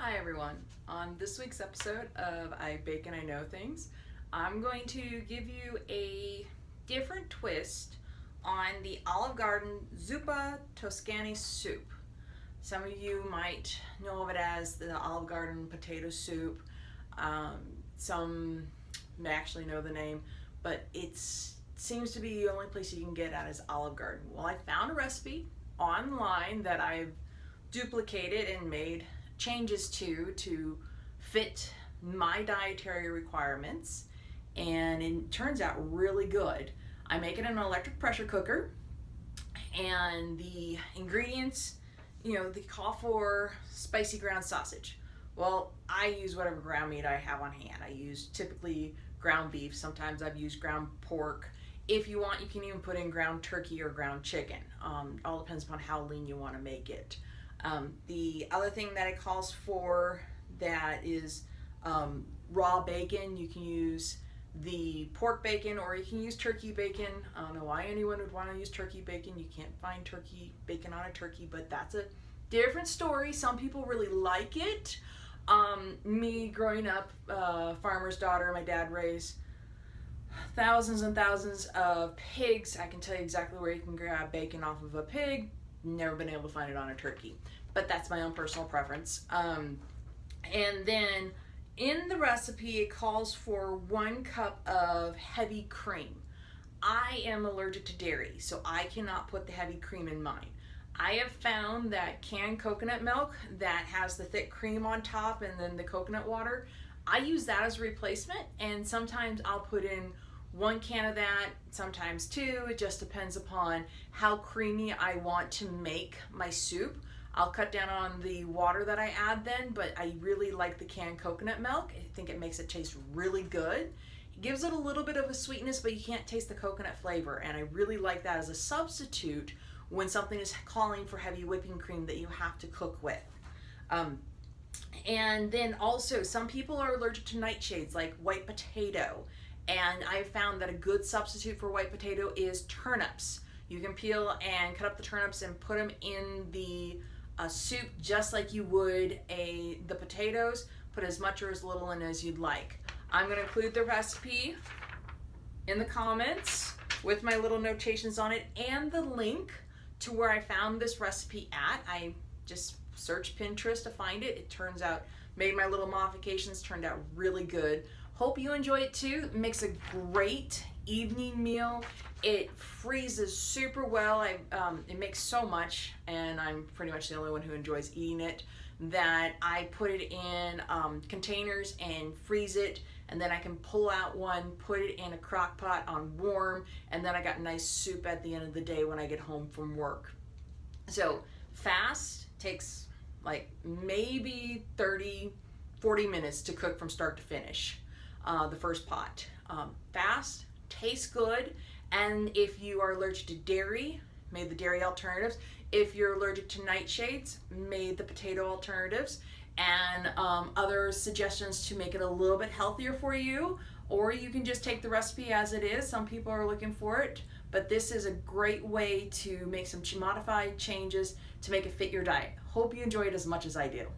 Hi everyone. On this week's episode of I Bake and I Know Things, I'm going to give you a different twist on the Olive Garden Zuppa Toscana soup. Some of you might know of it as the Olive Garden potato soup. Some may actually know the name, but it seems to be the only place you can get at is Olive Garden. Well, I found a recipe online that I've duplicated and made changes to fit my dietary requirements, and it turns out really good. I make it in an electric pressure cooker, and the ingredients, they call for spicy ground sausage. Well, I use whatever ground meat I have on hand. I use typically ground beef. Sometimes I've used ground pork. If you want, you can even put in ground turkey or ground chicken. All depends upon how lean you want to make it. The other thing that it calls for that is raw bacon. You can use the pork bacon or you can use turkey bacon. I don't know why anyone would want to use turkey bacon. You can't find turkey bacon on a turkey, but that's a different story. Some people really like it. Me growing up, farmer's daughter, my dad raised thousands and thousands of pigs. I can tell you exactly where you can grab bacon off of a pig. Never been able to find it on a turkey, but that's my own personal preference. And then in the recipe, it calls for 1 cup of heavy cream. I am allergic to dairy, so I cannot put the heavy cream in mine. I have found that canned coconut milk that has the thick cream on top and then the coconut water, I use that as a replacement, and sometimes I'll put in 1 can of that, sometimes 2. It just depends upon how creamy I want to make my soup. I'll cut down on the water that I add then, but I really like the canned coconut milk. I think it makes it taste really good. It gives it a little bit of a sweetness, but you can't taste the coconut flavor, and I really like that as a substitute when something is calling for heavy whipping cream that you have to cook with. And then also, some people are allergic to nightshades like white potato. And I found that a good substitute for white potato is turnips. You can peel and cut up the turnips and put them in the soup just like you would the potatoes. Put as much or as little in as you'd like. I'm going to include the recipe in the comments with my little notations on it and the link to where I found this recipe at. I just searched Pinterest to find it. It turns out, made my little modifications, turned out really good. Hope you enjoy it too. It makes a great evening meal. It freezes super well. It makes so much, and I'm pretty much the only one who enjoys eating it, that I put it in containers and freeze it, and then I can pull out one, put it in a crock pot on warm, and then I got nice soup at the end of the day when I get home from work. So fast, takes like maybe 30, 40 minutes to cook from start to finish. The first pot. Fast, tastes good, and if you are allergic to dairy, made the dairy alternatives. If you're allergic to nightshades, made the potato alternatives, and other suggestions to make it a little bit healthier for you, or you can just take the recipe as it is. Some people are looking for it, but this is a great way to make some modified changes to make it fit your diet. Hope you enjoy it as much as I do.